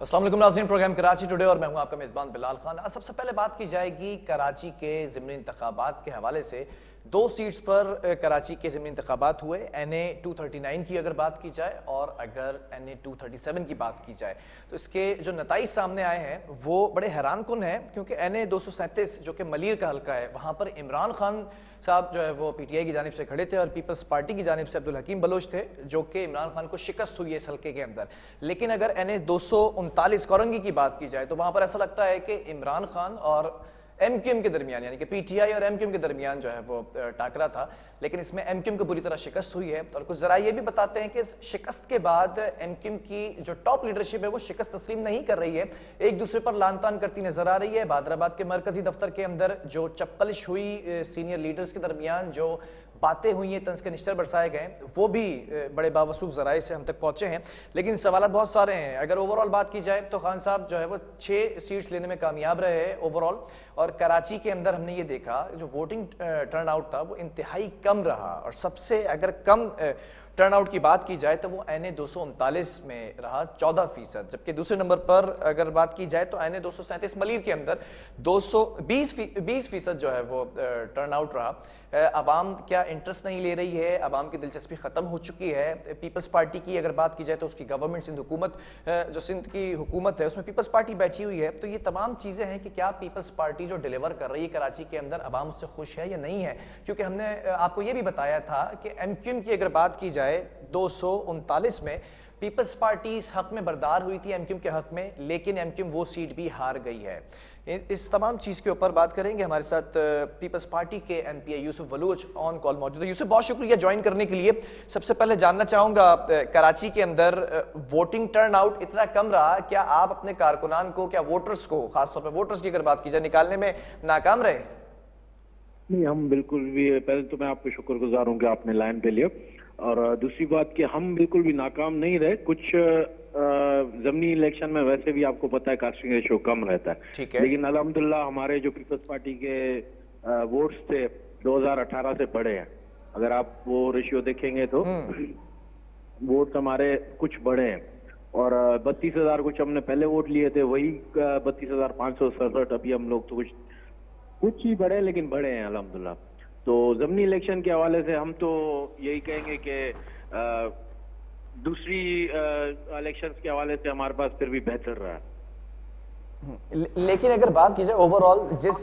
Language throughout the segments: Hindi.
अस्सलाम वालेकुम नाज़रीन, प्रोग्राम कराची टुडे और मैं हूं आपका मेज़बान बिलाल खान। आज सबसे पहले बात की जाएगी कराची के ज़िमनी इंतखाबात के हवाले से। 2 सीट्स पर कराची के ज़िमनी इंतखाबात हुए। NA 239 की अगर बात की जाए और अगर NA 237 की बात की जाए तो इसके जो नताइज सामने आए हैं वो बड़े हैरान कुन हैं, क्योंकि NA 237 जो कि मलीर का हल्का है, वहाँ पर इमरान खान साहब जो है वो PTI की जानिब से खड़े थे और पीपल्स पार्टी की जानिब से अब्दुल हकीम बलोच थे, जो कि इमरान खान को शिकस्त हुई है इस हल्के के अंदर। लेकिन अगर NA 239 कोरंगी की बात की जाए तो वहाँ पर ऐसा लगता है कि इमरान खान और MQM के दरमियान, यानी कि PTI और MQM के दरमियान जो है वो टाकरा था, लेकिन इसमें MQM को बुरी तरह शिकस्त हुई है। और कुछ जरा ये भी बताते हैं कि शिकस्त के बाद MQM की जो टॉप लीडरशिप है वो शिकस्त तस्लीम नहीं कर रही है, एक दूसरे पर लान तान करती नजर आ रही है। हैदराबाद के मरकजी दफ्तर के अंदर जो चप्पलिश हुई सीनियर लीडर्स के दरमियान, जो बातें हुई हैं, तंज के निश्चर बरसाए गए, वो भी बड़े बावसूख जराए से हम तक पहुंचे हैं। लेकिन सवाल बहुत सारे हैं। अगर ओवरऑल बात की जाए तो खान साहब जो है वो 6 सीट्स लेने में कामयाब रहे हैं ओवरऑल। और कराची के अंदर हमने ये देखा जो वोटिंग टर्न आउट था वो इंतहाई कम रहा, और सबसे अगर कम टर्न आउट की बात की जाए तो वो NA 239 में रहा 14%, जबकि दूसरे नंबर पर अगर बात की जाए तो NA 237 मलीर के अंदर 20% जो है वो टर्न आउट रहा। अवाम क्या इंटरेस्ट नहीं ले रही है, अवाम की दिलचस्पी खत्म हो चुकी है। पीपल्स पार्टी की अगर बात की जाए तो उसकी गवर्नमेंट सिंध हुकूमत, जो सिंध की हुकूमत है उसमें पीपल्स पार्टी बैठी हुई है। तो ये तमाम चीज़ें हैं कि क्या पीपल्स पार्टी जो डिलीवर कर रही है कराची के अंदर, अवाम उससे खुश है या नहीं है। क्योंकि हमने आपको ये भी बताया था कि MQM की अगर बात की जाए 239 में पीपल्स पार्टी इस हक में बरदार हुई थी MQM के हक में, लेकिन MQM वो सीट भी हार गई है। इस तमाम चीज़ के ऊपर बात करेंगे। हमारे साथ पीपल्स पार्टी के MPA Yusuf Baloch on call मौजूद है। यूसुफ, बहुत शुक्रिया ज्वाइन करने के लिए। सबसे पहले जानना चाहूँगा, कराची के अंदर वोटिंग टर्न आउट इतना कम रहा, क्या आप अपने कारकुनान को, क्या वोटर्स को, खासतौर पर वोटर्स की अगर बात की जाए, निकालने में नाकाम रहे? नहीं, हम बिल्कुल भी, पहले तो मैं आपको शुक्रगुजार हूँ कि आपने लाइन पे लिया, और दूसरी बात कि हम बिल्कुल भी नाकाम नहीं रहे। कुछ जमनी इलेक्शन में वैसे भी आपको पता है कास्टिंग रेशियो कम रहता है, ठीक है। लेकिन अल्हम्दुलिल्लाह हमारे जो पीपल्स पार्टी के वोट्स थे 2018 से बढ़े हैं। अगर आप वो रेशियो देखेंगे तो वोट्स हमारे कुछ बढ़े हैं, और 32,000 कुछ हमने पहले वोट लिए थे, वही 32,567 अभी हम लोग तो कुछ ही बढ़े, लेकिन बढ़े हैं अल्हम्दुलिल्लाह। तो जमनी इलेक्शन के हवाले से हम तो यही कहेंगे कि दूसरी इलेक्शंस के हवाले से हमारे पास फिर भी बेहतर रहा है। लेकिन अगर बात की जाए ओवरऑल जिस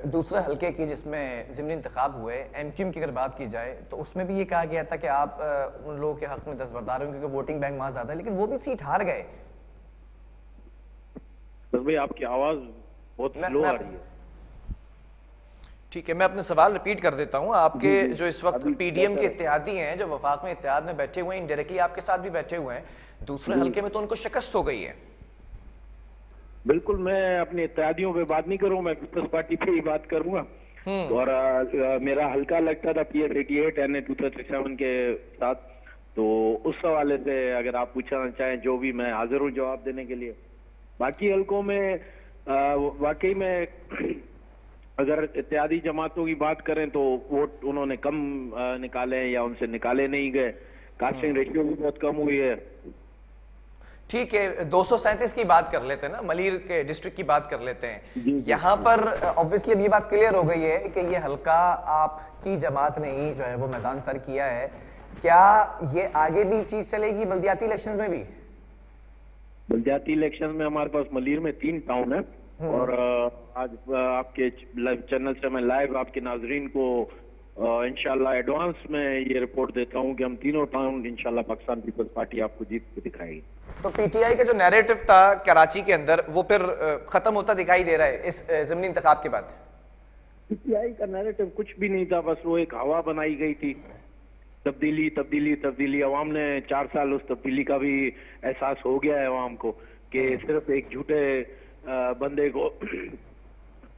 दूसरे हलके की जिसमें ज़िमनी इंतखाब हुए, MQM की अगर बात की जाए तो उसमें भी ये कहा गया था कि आप उन लोगों के हक में दस्तबरदार होंगे क्योंकि वोटिंग बैंक वहां ज्यादा है, लेकिन वो भी सीट हार गए। बस भाई आपकी आवाज बहुत स्लो आ रही है। ठीक है, मैं अपने सवाल रिपीट कर देता हूं। आपके जो इस वक्त PDM के इत्तेहादी हैं, जो वफाक में इत्तेहाद में बैठे हुए हैं, इनडायरेक्टली आपके साथ भी बैठे हुए हैं, दूसरे हलके में तो उनको शिकस्त हो गई है। बिल्कुल, मैं अपने इत्तेहादियों पे बात नहीं करूँ, मैं पीपल्स पार्टी पे ही बात करूंगा। और मेरा हल्का लगता था PS 88 NA 237 के साथ, तो उस हवाले से अगर आप पूछना चाहें जो भी, मैं हाजिर हूँ जवाब देने के लिए। बाकी हल्कों में वाकई में अगर इत्यादि जमातों की बात करें तो वोट उन्होंने कम निकाले या उनसे निकाले नहीं गए। कास्टिंग रेशियो भी बहुत कम हुई है। ठीक है, 237 की बात कर लेते हैं ना, मलीर के डिस्ट्रिक्ट की बात कर लेते हैं। यहाँ पर ऑब्वियसली अब ये बात क्लियर हो गई है कि ये हल्का आपकी जमात ने ही जो है वो मैदान सर किया है। क्या ये आगे भी चीज चलेगी बल्दियाती इलेक्शंस में भी? बल्दियाती इलेक्शन में हमारे पास मलीर में 3 टाउन है, और आज आपके चैनल से मैं लाइव आपके नाजरीन को इंशाल्लाह एडवांस में ये रिपोर्ट देता हूँ कि हम तीनों टाउन इंशाल्लाह पाकिस्तान पीपल्स पार्टी आपको जीत के दिखाएगी। तो PTI का जो नैरेटिव था कराची के अंदर वो फिर खत्म होता दिखाई दे रहा है इस ज़िमनी इंतखाब के बाद? PTI का नैरेटिव कुछ भी नहीं था, बस वो एक हवा बनाई गई थी, तब्दीली तब्दीली तब्दीली। अवाम ने 4 साल उस तब्दीली का भी एहसास हो गया है अवाम को कि सिर्फ एक झूठे बंदे को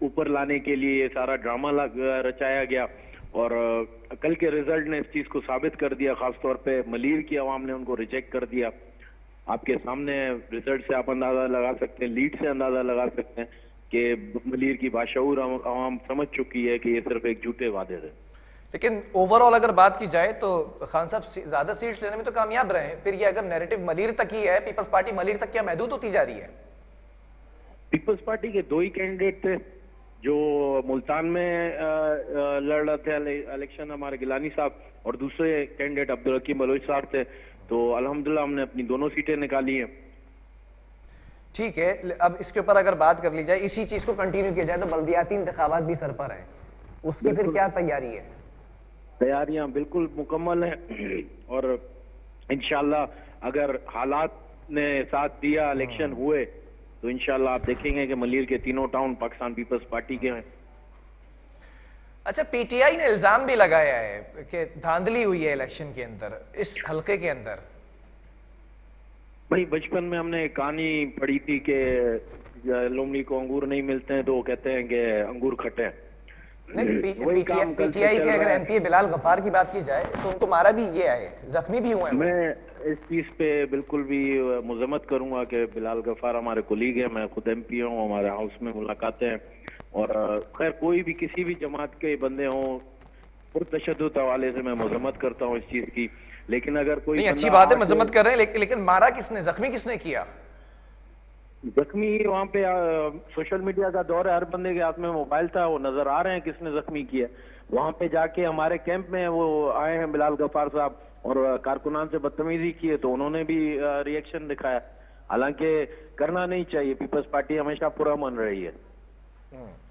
ऊपर लाने के लिए ये सारा ड्रामा रचाया गया, और कल के रिजल्ट ने इस चीज को साबित कर दिया। खासतौर पे मलीर की आवाम ने उनको रिजेक्ट कर दिया। आपके सामने रिजल्ट से आप अंदाजा लगा सकते हैं, लीड से अंदाजा लगा सकते हैं कि मलीर की बाशऊर आवाम समझ चुकी है कि ये सिर्फ एक झूठे वादे थे। लेकिन ओवरऑल अगर बात की जाए तो खान साहब ज्यादा सीट्स लेने में तो कामयाब रहे हैं। फिर ये अगर नैरेटिव मलिर तक ही है, पीपल्स पार्टी मलिर तक क्या महदूद होती जा रही है? पीपल्स पार्टी के दो ही कैंडिडेट थे जो मुल्तान में लड़ रहे थे इलेक्शन, हमारे गिलानी साहब, और दूसरे कैंडिडेट अब्दुल हकीम बलोच साहब थे। तो अल्हम्दुलिल्लाह हमने अपनी दोनों सीटें निकाली हैं। ठीक है, अब इसके ऊपर अगर बात कर ली जाए, इसी चीज को कंटिन्यू किया जाए तो बल्दियाती इंतखाबात भी सर पर है, उसकी फिर क्या तैयारी है? तैयारियां बिल्कुल मुकम्मल हैं और इंशाल्लाह अगर हालात ने साथ दिया, इलेक्शन हुए, तो इंशाल्लाह आप देखेंगे कि मलिर के तीनों टाउन पाकिस्तान पीपल्स पार्टी के हैं। अच्छा, पीटीआई ने इल्जाम भी लगाया है कि धांधली हुई है इलेक्शन के अंदर, इस हलके के अंदर। भाई बचपन में हमने एक कहानी पढ़ी थी कि लोमड़ी को अंगूर नहीं मिलते हैं तो वो कहते हैं कि अंगूर खट्टे हैं। पीटीआई के अगर एमपी बिलाल गफ्फार की बात की जाए तो उनको मारा भी ये है, जख्मी भी हुए हैं। मैं इस चीज पे बिल्कुल भी मुज़म्मत करूंगा कि बिलाल गफ्फार हमारे कोलीग है, मैं खुद एमपी हूँ, हमारे हाउस में मुलाकातें हैं, और खैर कोई भी किसी भी जमात के बंदे हों, पुरतशद्दुद हवाले से मैं मुज़म्मत करता हूँ इस चीज की। लेकिन अगर कोई नहीं, अच्छी बात है, मजम्मत कर रहे हैं, लेकिन मारा किसने, जख्मी किसने किया? जख्मी वहाँ पे सोशल मीडिया का दौर है, हर बंदे के हाथ में मोबाइल था, वो नजर आ रहे हैं किसने जख्मी किया। वहाँ पे जाके हमारे कैंप में वो आए हैं बिलाल गफ्फार साहब, और कारकुनान से बदतमीजी की है तो उन्होंने भी रिएक्शन दिखाया। हालांकि करना नहीं चाहिए, पीपल्स पार्टी हमेशा पुरअमन रही है।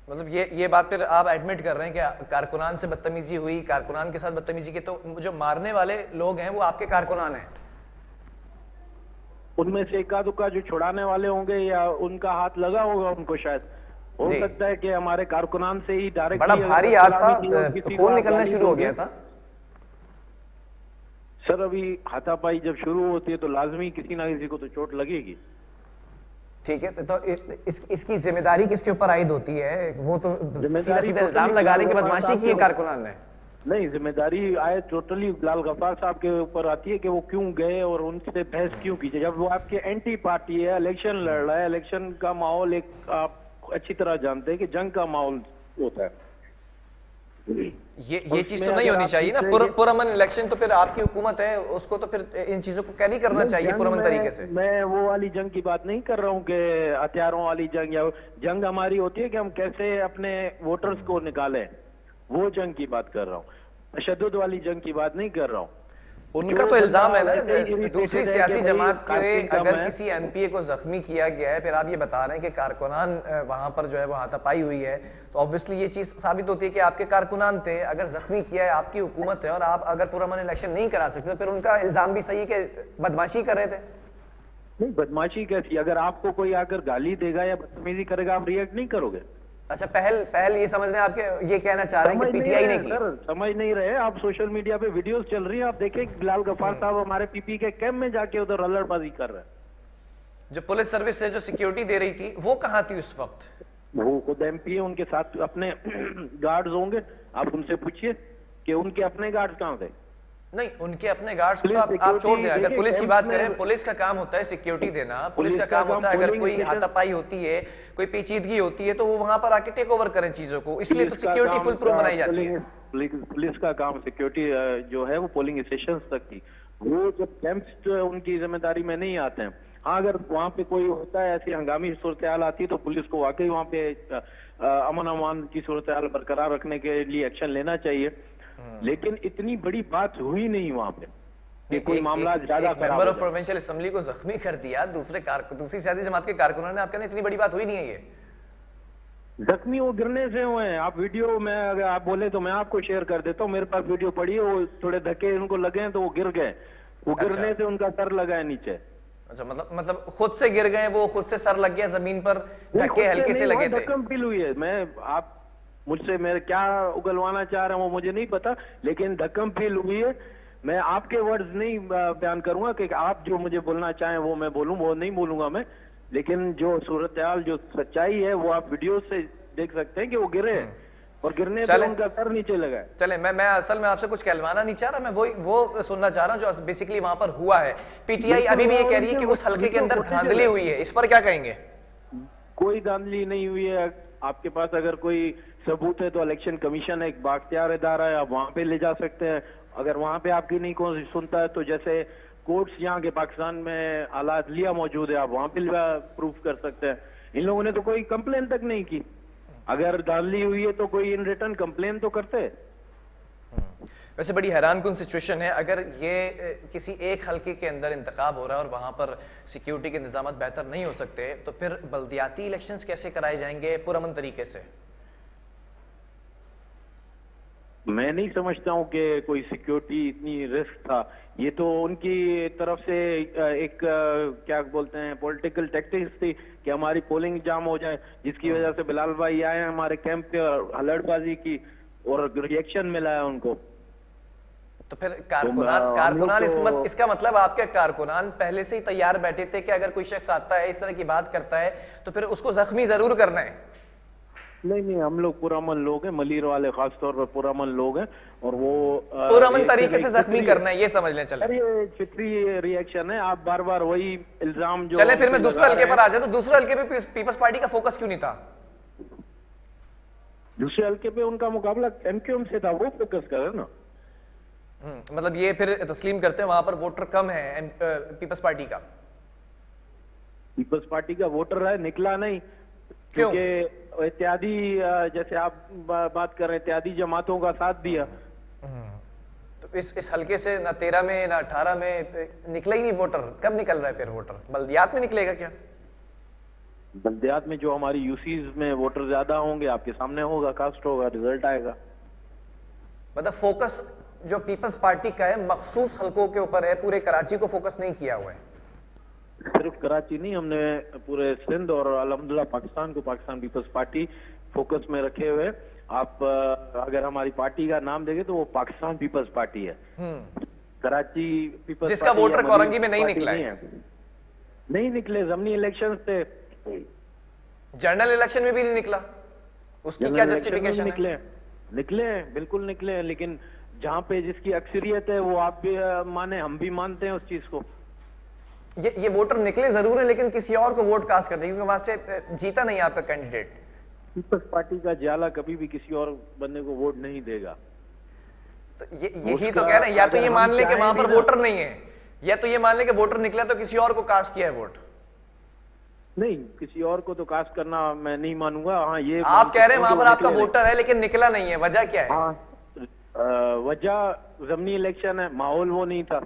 मतलब ये बात फिर आप एडमिट कर रहे हैं कि कारकुनान से बदतमीजी हुई, कारकुनान के साथ बदतमीजी की, तो जो मारने वाले लोग हैं वो आपके कारकुनान हैं? उनमें से एका दुक्का जो छुड़ाने वाले होंगे या उनका हाथ लगा होगा उनको, शायद हो सकता है कि हमारे कारकुनान से ही डायरेक्ट। बड़ा भारी हाथ था, खून निकलना शुरू हो गया था। सर अभी हाथापाई जब शुरू होती है तो लाजमी किसी ना किसी को तो चोट लगेगी। ठीक है, तो इसकी जिम्मेदारी किसके ऊपर आयद होती है? वो तो सीधा सीधा इल्जाम लगा रहे हैं कि बदमाशी की है कारकुनान ने। नहीं, जिम्मेदारी आए टोटली बिलाल गफ्फार साहब के ऊपर आती है कि वो क्यों गए और उनसे बहस क्यों की, जब वो आपके एंटी पार्टी है, इलेक्शन लड़ रहा है। इलेक्शन का माहौल एक आप अच्छी तरह जानते हैं कि जंग का माहौल होता है। ये चीज तो नहीं होनी चाहिए ना, पुरअमन इलेक्शन तो फिर आपकी हुकूमत है, उसको तो फिर इन चीजों को कैरी करना चाहिए पुरअमन तरीके से। मैं वो वाली जंग की बात नहीं कर रहा हूँ कि हथियारों वाली जंग, या जंग हमारी होती है कि हम कैसे अपने वोटर्स को निकालें, वो जंग की बात कर रहा हूँ, तशद्दुद वाली जंग की बात नहीं कर रहा हूँ। उनका तो इल्जाम है ना, दूसरी सियासी जमात के अगर किसी एमपीए को जख्मी किया गया है, फिर आप ये बता रहे हैं कि कारकुनान वहां पर जो है वो हाथापाई हुई है, तो ऑब्वियसली ये चीज साबित होती है कि आपके कारकुनान थे। अगर जख्मी किया है आपकी हुकूमत है और आप अगर पुरअमन इलेक्शन नहीं करा सकते तो फिर उनका इल्जाम भी सही कि बदमाशी कर रहे थे। नहीं, बदमाशी कैसी? अगर आपको कोई आकर गाली देगा या बदतमीजी करेगा आप रिएक्ट नहीं करोगे? अच्छा, पहल ये समझ रहे हैं आपके, ये कहना चाह रहे हैं कि पीटीआई ने की? सर समझ नहीं रहे आप, सोशल मीडिया पे वीडियोस चल रही है, आप देखें बिलाल गफ्फार साहब हमारे पीपी के कैंप में जाके उधर रल्लड़बाजी कर रहे हैं। जो पुलिस सर्विस से जो सिक्योरिटी दे रही थी वो कहाँ थी उस वक्त? वो खुद एमपी है, उनके साथ अपने गार्ड्स होंगे, आप उनसे पूछिए कि उनके अपने गार्ड्स कहाँ थे। नहीं, उनके अपने गार्ड्स को आप छोड़ दें। अगर पुलिस की बात करें, पुलिस का काम होता है सिक्योरिटी देना, पुलिस का काम होता है अगर कोई हाथापाई होती है, कोई पेचीदगी होती है तो वो वहां पर आके टेक ओवर करें चीजों को, इसलिए तो सिक्योरिटी फुल प्रूफ बनाई जाती है। पुलिस का काम सिक्योरिटी जो है वो पोलिंग स्टेशन तक थी, वो जब कैंप्स उनकी जिम्मेदारी में नहीं आते हैं। हाँ, अगर वहाँ पे कोई होता है ऐसी हंगामी सूरत हाल आती है तो पुलिस को वाकई वहाँ पे अमन अमान की सूरत हाल बरकरार रखने के लिए एक्शन लेना चाहिए, लेकिन इतनी बड़ी बात हुई नहीं वहाँ पे कि कोई मामला ज्यादा मेंबर ऑफ प्रोविंशियल असेंबली को जख्मी कर दिया, दूसरी सियासी जमात के कारकुनों ने, आपके ना इतनी बड़ी बात हुई नहीं है। ये जख्मी वो गिरने से हुए हैं। आप वीडियो में अगर आप बोले तो मैं आपको शेयर कर देता हूँ, मेरे पास वीडियो पड़ी है, वो थोड़े धक्के उनको लगे हैं तो वो गिर गए, वो गिरने से उनका सर लगा है नीचे। अच्छा, मतलब खुद से गिर गए, वो खुद से सर लग गया जमीन पर, धक्के हल्के से लगे थे? धक्कम फील हुई है। मैं आप मुझसे मेरे क्या उगलवाना चाह रहे हैं वो मुझे नहीं पता, लेकिन धक्कम फील हुई है। मैं आपके वर्ड्स नहीं बयान करूंगा कि आप जो मुझे बोलना चाहें वो मैं बोलूं, वो नहीं बोलूंगा मैं, लेकिन जो सूरत हाल जो सच्चाई है वो आप वीडियो से देख सकते हैं कि वो गिरे और गिरने से उनका सर नीचे लगा। चले, मैं असल में आपसे कुछ कहलवाना नहीं चाह रहा, मैं वो सुनना चाह रहा हूँ जो बेसिकली वहां पर हुआ है। पीटीआई अभी भी ये कह रही है कि उस हल्के के अंदर धांधली हुई है, इस पर क्या कहेंगे? कोई धांधली नहीं हुई है। आपके पास अगर कोई सबूत है तो इलेक्शन कमीशन एक बाख्तियार इदारा है, आप वहां पे ले जा सकते हैं। अगर वहां पे आपकी नहीं कौन सुनता है तो जैसे कोर्ट्स यहाँ के पाकिस्तान में आला अदलिया मौजूद है, आप वहां पे प्रूफ कर सकते हैं। इन लोगों ने तो कोई कंप्लेन तक नहीं की। अगर धांधली हुई है तो कोई इन रिटर्न कंप्लेन तो करते। वैसे बड़ी हैरानकुन सिचुएशन है। अगर ये किसी एक हलके के अंदर इंतखाब हो रहा है और वहां पर सिक्योरिटी के इंतजाम बेहतर नहीं हो सकते, तो फिर बल्दियाती इलेक्शंस कैसे कराए जाएंगे पुरअमन तरीके से? मैं नहीं समझता हूं कि कोई सिक्योरिटी इतनी रिस्क था। ये तो उनकी तरफ से एक क्या बोलते हैं पॉलिटिकल टैक्टिक्स थी कि हमारी पोलिंग जाम हो जाए, जिसकी वजह से बिलाल भाई आए हमारे कैंप पे और हलड़बाजी की और रिएक्शन मिला है उनको। तो फिर कारकुनान इसका मतलब आपके कारकुनान पहले से ही तैयार बैठे थे कि अगर कोई शख्स आता है इस तरह की बात करता है तो फिर उसको जख्मी जरूर करना है? नहीं, हम लोग पुरअमन लोग हैं, मलीर वाले खास तौर पर पुरअमन लोग हैं और वो पुरअमन तरीके से जख्मी करना है, ये समझ लें। चले, अरे फिक्री रिएक्शन है, आप बार बार वही इल्जाम जो चले फिर मैं दूसरे हल्के पर आ जाए। तो दूसरे हल्के पे पीपल्स पार्टी का फोकस क्यों नहीं था? दूसरे हल्के पे उनका मुकाबला एमक्यूएम से था, वो फोकस कर रहे ना। मतलब ये फिर तस्लीम करते हैं वहां पर वोटर कम है पीपल्स पार्टी का? पीपल्स पार्टी का वोटर है, निकला नहीं। क्योंकि इत्यादि जैसे आप बात कर रहे हैं इत्यादि जमातों का साथ दिया। तो इस हल्के से ना 13 में ना 18 में निकला ही नहीं वोटर। कब निकल रहा है फिर वोटर? बल्दियात में निकलेगा क्या? बल्दियात में जो हमारी यूसीज में वोटर ज्यादा होंगे आपके सामने होगा, कास्ट होगा, रिजल्ट आएगा। मतलब फोकस जो पीपल्स पार्टी का है मखसूस हल्कों के ऊपर है, पूरे कराची को फोकस नहीं किया हुआ है। सिर्फ कराची नहीं, हमने पूरे सिंध और अल्हम्दुलिल्लाह पाकिस्तान को पाकिस्तान पीपल्स पार्टी फोकस में रखे हुए। आप अगर हमारी पार्टी का नाम देंगे तो वो पाकिस्तान पीपल्स पार्टी है। कराची पीपल्स जिसका वोटर कोरंगी में नहीं निकला है। नहीं निकले, ज़मीनी इलेक्शन से, जनरल इलेक्शन में भी नहीं निकला। उसकी क्या जस्टिफिकेशन है? निकले बिल्कुल निकले, लेकिन जहां पे जिसकी अक्सरियत है वो आप भी माने, हम भी मानते हैं उस चीज को। ये वोटर निकले जरूर है लेकिन किसी और को वोट कास्ट करते हैं क्योंकि वहां से जीता नहीं आपका कैंडिडेट। पीपल्स पार्टी का जाला कभी भी किसी और बंदे को वोट नहीं देगा। तो यही तो कह रहे हैं, या तो ये मान ले कि वहां पर वोटर नहीं है, या तो ये मान ले कि वोटर निकला तो किसी और को कास्ट किया है वोट। नहीं, किसी और को तो कास्ट करना मैं नहीं मानूंगा। हाँ, ये आप कह रहे हैं वहां पर आपका वोटर है लेकिन निकला नहीं है, वजह क्या है? हाँ, वजह ज़मीनी इलेक्शन है, माहौल वो नहीं था।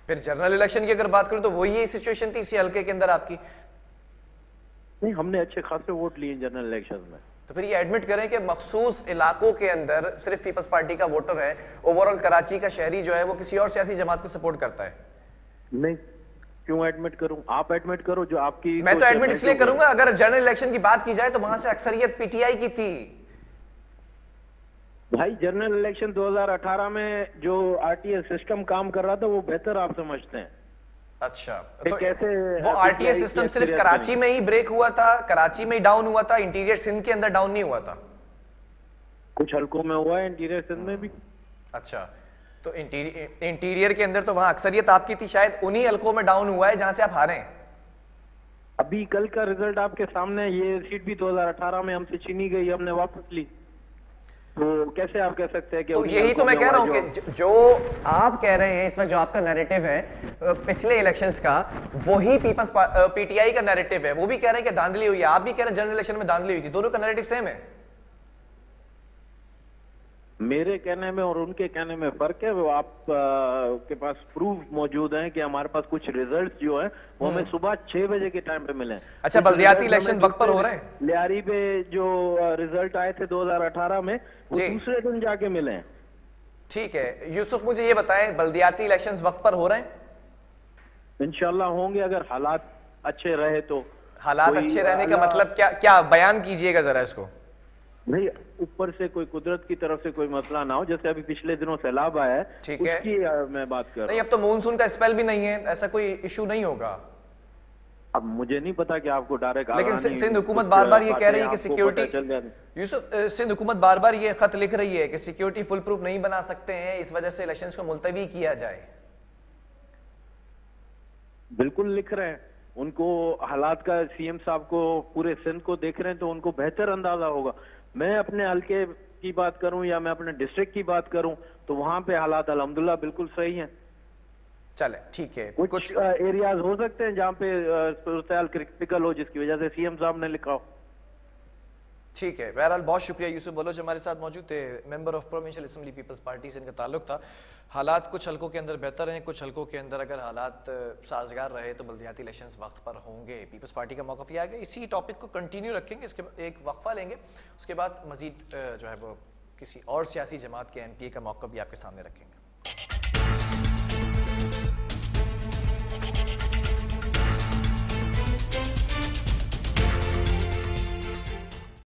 फिर जनरल इलेक्शन की अगर बात करूं तो वही सिचुएशन थी इसी हल्के के अंदर आपकी। नहीं, हमने अच्छे खासे वोट लिए जनरल इलेक्शन में। तो फिर ये एडमिट करें कि मखसूस इलाकों के अंदर सिर्फ पीपल्स पार्टी का वोटर है, ओवरऑल कराची का शहरी जो है वो किसी और सियासी जमात को सपोर्ट करता है। नहीं, क्यों एडमिट करूं? आप एडमिट करो जो आपकी। मैं तो एडमिट इसलिए करूंगा, अगर जनरल इलेक्शन की बात की जाए तो वहां से अक्सरियत पीटीआई की थी। भाई, जनरल इलेक्शन 2018 में जो आरटीएस सिस्टम काम कर रहा था वो बेहतर आप समझते हैं। अच्छा, तो कैसे वो आरटीएस सिस्टम सिर्फ कराची में ही ब्रेक हुआ था, कराची में ही डाउन हुआ था, इंटीरियर सिंध के अंदर डाउन नहीं हुआ था? कुछ हल्कों में हुआ है, इंटीरियर सिंध में भी। अच्छा, तो इंटीरियर के अंदर तो वहां अक्सरियत आपकी थी, शायद उन्हीं हल्कों में डाउन हुआ है जहां से आप हारे हैं। अभी कल का रिजल्ट आपके सामने, ये सीट भी 2018 में हमसे छीनी गई, हमने वापस ली। तो कैसे आप कह सकते हैं कि तो यही तो मैं कह रहा हूं कि जो आप कह रहे हैं इसमें जो आपका नैरेटिव है पिछले इलेक्शंस का, वही पीपल्स पीटीआई का नैरेटिव है। वो भी कह रहे हैं कि धांधली हुई है, आप भी कह रहे हैं जनरल इलेक्शन में धांधली हुई थी। दोनों का नैरेटिव सेम है। मेरे कहने में और उनके कहने में फर्क है। वो आप के पास प्रूफ मौजूद हैं कि हमारे पास कुछ रिजल्ट्स जो है वो हमें सुबह 6 बजे के टाइम पे मिले। अच्छा, बल्दियाती इलेक्शन वक्त पर हो रहे हैं? लियारी पे जो रिजल्ट आए थे 2018 में वो दूसरे दिन जाके मिले हैं। ठीक है यूसुफ, मुझे ये बताएं बल्दियाती इलेक्शंस वक्त पर हो रहे हैं? इंशाल्लाह होंगे, अगर हालात अच्छे रहे तो। हालात अच्छे रहने का मतलब क्या बयान कीजिएगा जरा इसको। नहीं, ऊपर से कोई कुदरत की तरफ से कोई मसला ना हो, जैसे अभी पिछले दिनों सैलाब आया है, ठीक है, है, उसकी मैं बात कर रहा हूं। नहीं, अब तो मानसून का स्पेल भी नहीं है, ऐसा कोई इशू नहीं होगा। अब मुझे नहीं पता कि आपको डायरेक्ट, लेकिन सिंध हुकूमत बार बार ये कह रही है कि सिक्योरिटी, यूसुफ सिंध हुकूमत बार बार ये खत लिख रही है कि सिक्योरिटी फुल प्रूफ नहीं बना सकते हैं, इस वजह से इलेक्शंस को मुलतवी किया जाए। बिल्कुल लिख रहे हैं, उनको हालात का, सीएम साहब को पूरे सिंध को देख रहे हैं तो उनको बेहतर अंदाजा होगा। मैं अपने हल्के की बात करूं या मैं अपने डिस्ट्रिक्ट की बात करूं तो वहां पे हालात अल्हम्दुलिल्लाह बिल्कुल सही हैं। चले ठीक है, कुछ एरियाज हो सकते हैं जहां पे सूरत-ए-हाल क्रिटिकल हो, जिसकी वजह से सीएम साहब ने लिखा हो। ठीक है। बहरहाल बहुत शुक्रिया यूसुफ बलोच हमारे साथ मौजूद थे, member of provincial assembly people's party से इनका ताल्लुक था। हालात कुछ हलकों के अंदर बेहतर हैं, कुछ हलकों के अंदर अगर हालात साजगार रहे तो बल्दियाती इलेक्शंस वक्त पर होंगे। पीपल्स पार्टी का मौक़िफ़ ये आ गया। इसी टॉपिक को कंटिन्यू रखेंगे, इसके एक वक्फा लेंगे, उसके बाद मजीद जो है वो किसी और सियासी जमात के एमपीए का मौक़िफ़ भी आपके सामने रखेंगे।